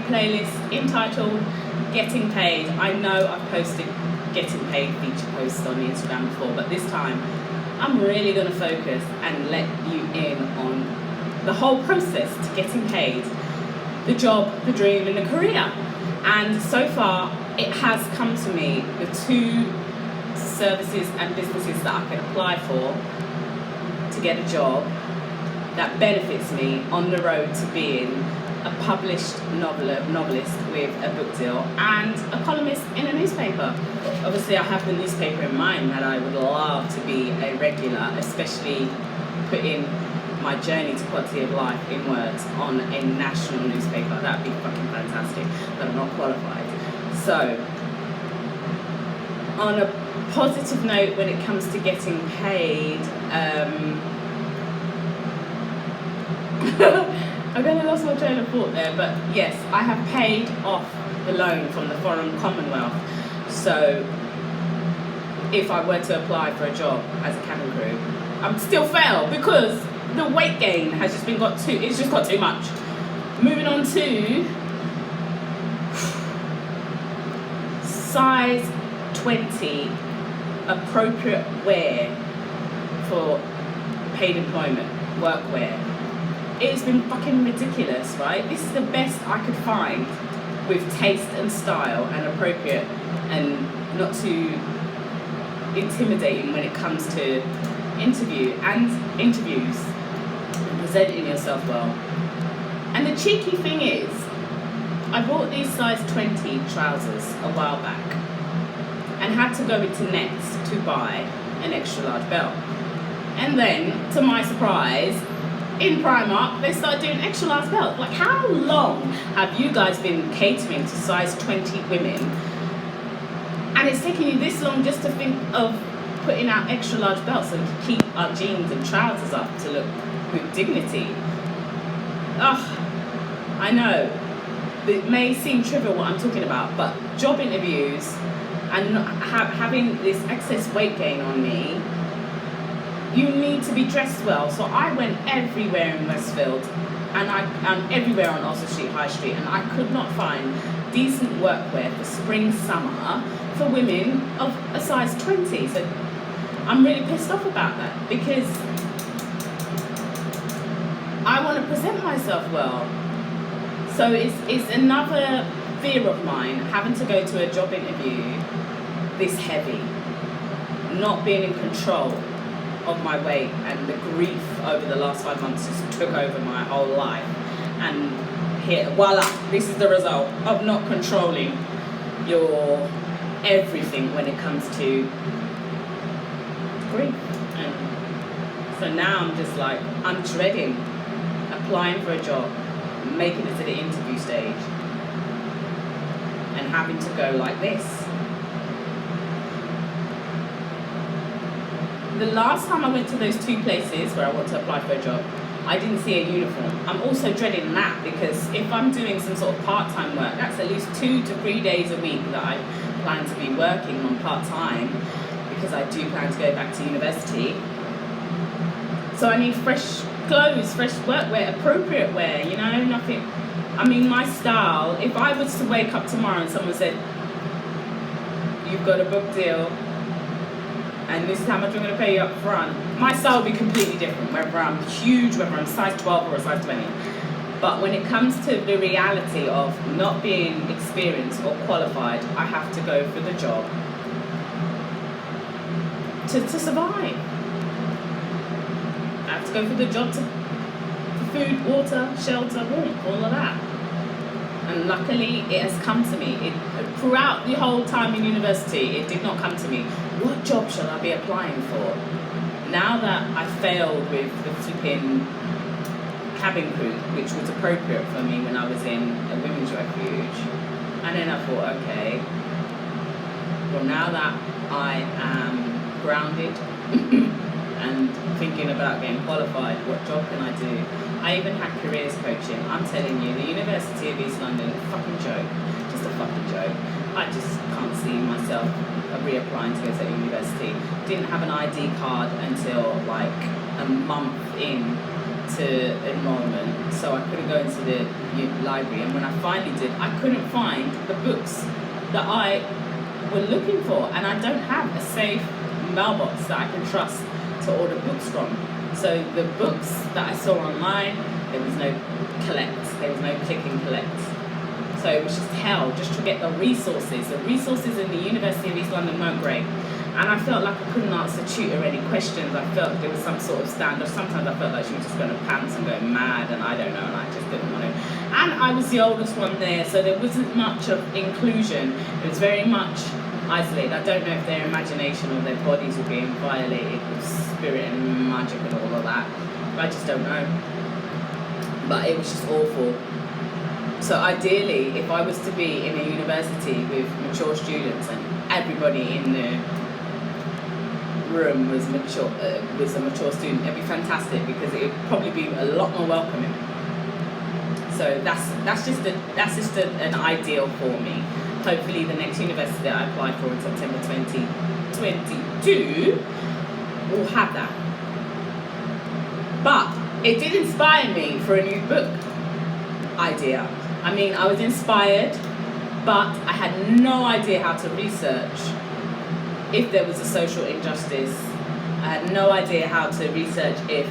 playlist entitled Getting Paid. I know I've posted Getting Paid feature posts on Instagram before, but this time I'm really going to focus and let you in on the whole process to getting paid, the job, the dream, and the career. And so far, it has come to me with 2 services and businesses that I can apply for to get a job that benefits me on the road to being a published novelist with a book deal and a columnist in a newspaper. Obviously, I have the newspaper in mind that I would love to be a regular, especially putting my journey to quality of life in words on a national newspaper. That'd be fucking fantastic, but I'm not qualified. So, on a positive note, when it comes to getting paid, I kind of lost my train of thought there, but yes, I have paid off the loan from the Foreign Commonwealth. So if I were to apply for a job as a cabin crew, I'm still fail because the weight gain has just been it's just got too much. Moving on to size 20 appropriate wear for paid employment, workwear. It's been fucking ridiculous, right? This is the best I could find with taste and style and appropriate and not too intimidating when it comes to interviews and presenting yourself well. And the cheeky thing is, I bought these size 20 trousers a while back and had to go into Nets to buy an extra large belt. And then, to my surprise, in Primark, they started doing extra large belts. Like, how long have you guys been catering to size 20 women? And it's taking you this long just to think of putting out extra large belts and to keep our jeans and trousers up to look with dignity. Ugh, I know. It may seem trivial what I'm talking about, but job interviews and not having this excess weight gain on me, you need to be dressed well. So I went everywhere in Westfield and everywhere on Oxford Street, High Street, and I could not find decent workwear for spring, summer for women of a size 20. So I'm really pissed off about that because I want to present myself well. So it's another fear of mine, having to go to a job interview this heavy, not being in control of my weight, and the grief over the last 5 months just took over my whole life. And here, voila, this is the result of not controlling your everything when it comes to grief. And so now I'm just like, I'm dreading applying for a job, making it to the interview stage, and having to go like this. The last time I went to those 2 places where I want to apply for a job, I didn't see a uniform. I'm also dreading that because if I'm doing some sort of part-time work, that's at least 2 to 3 days a week that I plan to be working on part-time because I do plan to go back to university. So I need fresh clothes, fresh workwear, appropriate wear, you know, nothing. I mean, my style, if I was to wake up tomorrow and someone said, you've got a book deal, and this is how much I'm going to pay you up front, my style will be completely different, whether I'm huge, whether I'm size 12 or a size 20. But when it comes to the reality of not being experienced or qualified, I have to go for the job to survive. I have to go for the job for food, water, shelter, warmth, all of that. And luckily, it has come to me. Throughout the whole time in university, it did not come to me. What job shall I be applying for? Now that I failed with the flipping cabin crew, which was appropriate for me when I was in a women's refuge, and then I thought, okay, well now that I am grounded and thinking about getting qualified, what job can I do? I even had careers coaching. I'm telling you, the University of East London, a fucking joke, just a fucking joke. I just can't see myself reapplying to go to university. Didn't have an ID card until like a month in to enrollment, so I couldn't go into the library. And when I finally did, I couldn't find the books that I were looking for, and I don't have a safe mailbox that I can trust to order books from. So the books that I saw online, there was no collect, there was no click and collect. So it was just hell just to get the resources. The resources in the University of East London weren't great. And I felt like I couldn't ask the tutor any questions. I felt there was some sort of standoff. Sometimes I felt like she was just going to pants and go mad, and I don't know, and I just didn't want to. And I was the oldest one there, so there wasn't much of inclusion. It was very much isolated. I don't know if their imagination or their bodies were being violated with spirit and magic and all of that. I just don't know. But it was just awful. So ideally, if I was to be in a university with mature students and everybody in the room was mature, was a mature student, it'd be fantastic, because it would probably be a lot more welcoming. So that's just an ideal for me. Hopefully the next university that I apply for in September 2022 will have that. But it did inspire me for a new book idea. I mean, I was inspired, but I had no idea how to research if there was a social injustice. I had no idea how to research if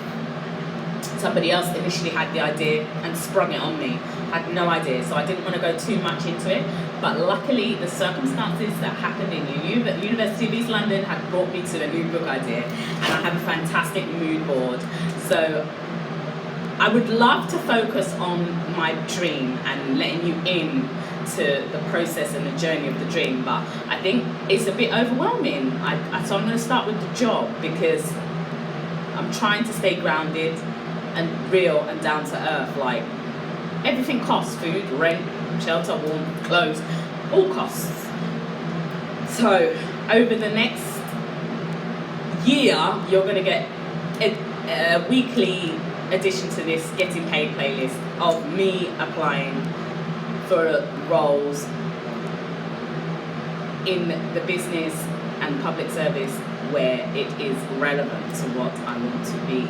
somebody else initially had the idea and sprung it on me. I had no idea, so I didn't want to go too much into it. But luckily, the circumstances that happened in the University of East London had brought me to a new book idea, and I have a fantastic mood board. So I would love to focus on my dream and letting you in to the process and the journey of the dream, but I think it's a bit overwhelming. So I'm going to start with the job, because I'm trying to stay grounded and real and down to earth. Like, everything costs: food, rent, shelter, warmth, clothes, all costs. So over the next year, you're going to get a weekly addition to this getting paid playlist of me applying for roles in the business and public service where it is relevant to what I want to be.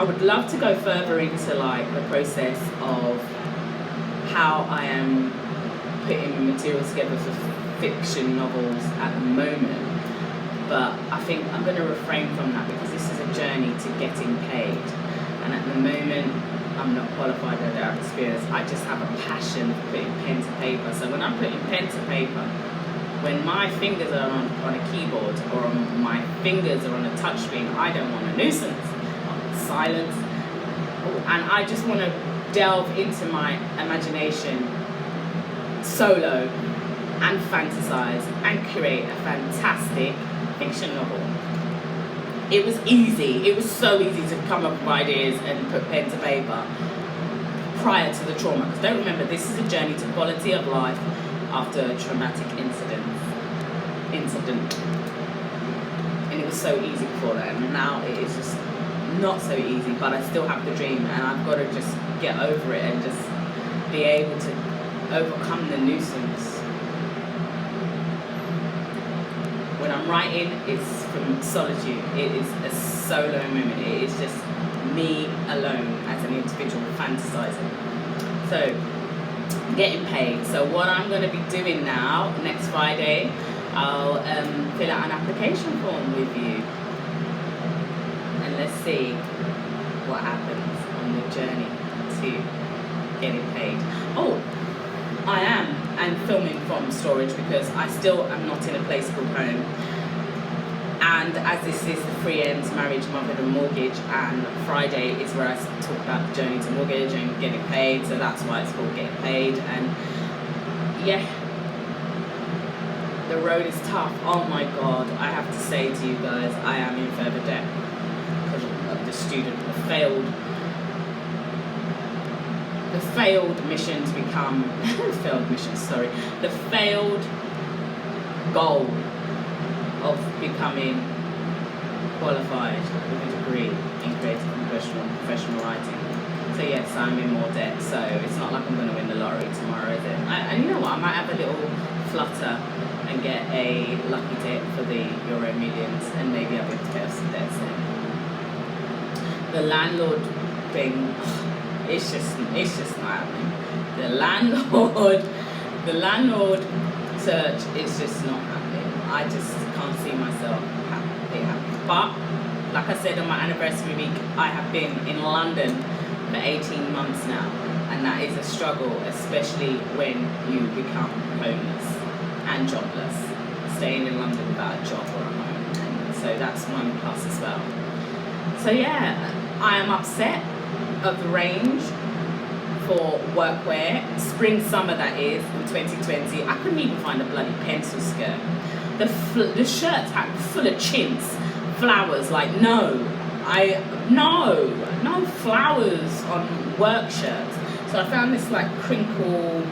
I would love to go further into like the process of how I am putting materials together for fiction novels at the moment, but I think I'm going to refrain from that, because this is a journey to getting paid, and at the moment I'm not qualified, I don't have experience. I just have a passion for putting pen to paper. So when I'm putting pen to paper, when my fingers are on a keyboard or my fingers are on a touchscreen, I don't want a nuisance. I want silence. And I just want to delve into my imagination solo and fantasize and create a fantastic fiction novel. It was easy. It was so easy to come up with ideas and put pen to paper prior to the trauma. Because don't remember, this is a journey to quality of life after a traumatic incident. And it was so easy before that. And now it is just not so easy, but I still have the dream, and I've got to just get over it and just be able to overcome the nuisance. When I'm writing, it's from solitude. It is a solo moment. It is just me alone as an individual fantasizing. So, getting paid. So what I'm going to be doing now, next Friday, I'll fill out an application form with you. And let's see what happens on the journey to getting paid. Oh, I'm filming from storage, because I still am not in a place called home. And as this is the free end marriage, motherhood and mortgage, and Friday is where I talk about the journey to mortgage and getting paid, so that's why it's called Getting Paid. And yeah, the road is tough. Oh my God, I have to say to you guys, I am in further debt because of the student, the failed mission to become, the failed goal of becoming qualified with a degree in creative and professional writing. So yes, I'm in more debt, so it's not like I'm going to win the lottery tomorrow, is it? And you know what, I might have a little flutter and get a lucky tip for the Euro Millions, and maybe I'll be able to pay off some debts then. The landlord thing, it's just not happening. The landlord search is just not happening. I just can't see myself it happening. But like I said on my anniversary week, I have been in London for 18 months now, and that is a struggle, especially when you become homeless and jobless, staying in London without a job or a home. And so that's one plus as well. So yeah, I am upset of the range for workwear, spring summer that is, in 2020. I couldn't even find a bloody pencil skirt. The shirts had full of chintz, flowers, like no flowers on work shirts. So I found this like crinkle,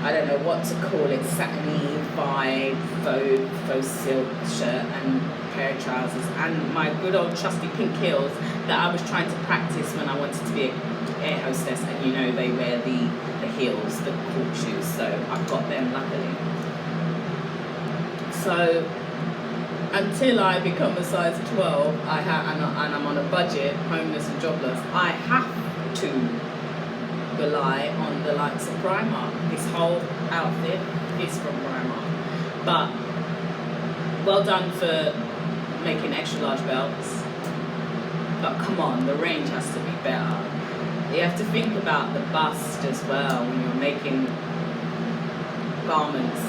I don't know what to call it, satiny vibe, faux silk shirt and pair of trousers, and my good old trusty pink heels that I was trying to practice when I wanted to be an air hostess, and you know they wear the heels, the court shoes, so I've got them luckily. So until I become a size 12, and I'm on a budget, homeless and jobless, I have to rely on the likes of Primark. This whole outfit is from Primark. But well done for making extra large belts. But come on, the range has to be better. You have to think about the bust as well when you're making garments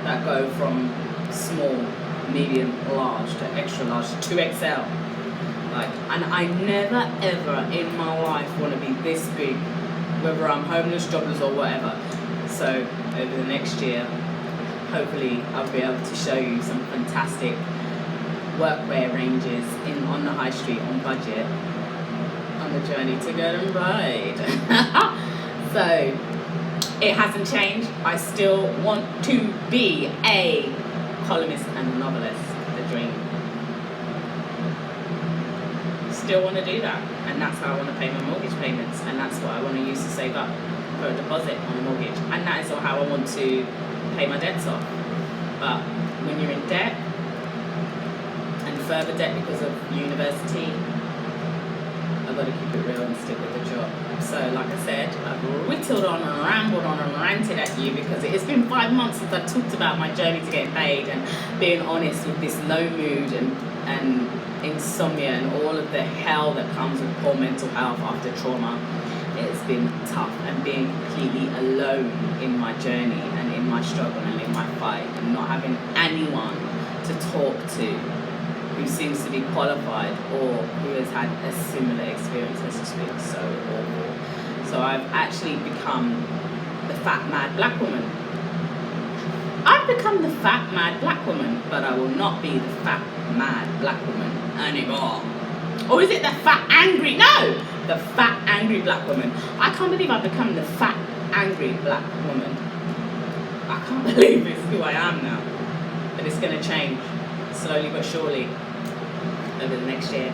that go from small, medium, large to extra large to 2XL. And I never ever in my life want to be this big, whether I'm homeless, jobless or whatever. So over the next year, hopefully I'll be able to show you some fantastic workwear ranges on the high street on budget, on the journey to get and ride. So it hasn't changed. I still want to be a columnist and a novelist, the dream. Still want to do that, and that's how I want to pay my mortgage payments, and that's what I want to use to save up for a deposit on a mortgage, and that is how I want to pay my debts off. But when you're in debt, and further debt because of university, I've got to keep it real and stick with the job. So like I said, I've whittled on and rambled on and ranted at you because it has been 5 months since I've talked about my journey to getting paid and being honest with this low mood and insomnia and all of the hell that comes with poor mental health after trauma. It's been tough, and being completely alone in my journey and in my struggle and in my fight, and not having anyone to talk to who seems to be qualified or who has had a similar experience has just been so awful. So I've actually become the fat mad black woman. I've become the fat mad black woman, but I will not be the fat mad black woman anymore. Or is it the fat angry? No! The fat angry black woman. I can't believe I've become the fat angry black woman. I can't believe it's who I am now. But it's going to change, slowly but surely, over the next year.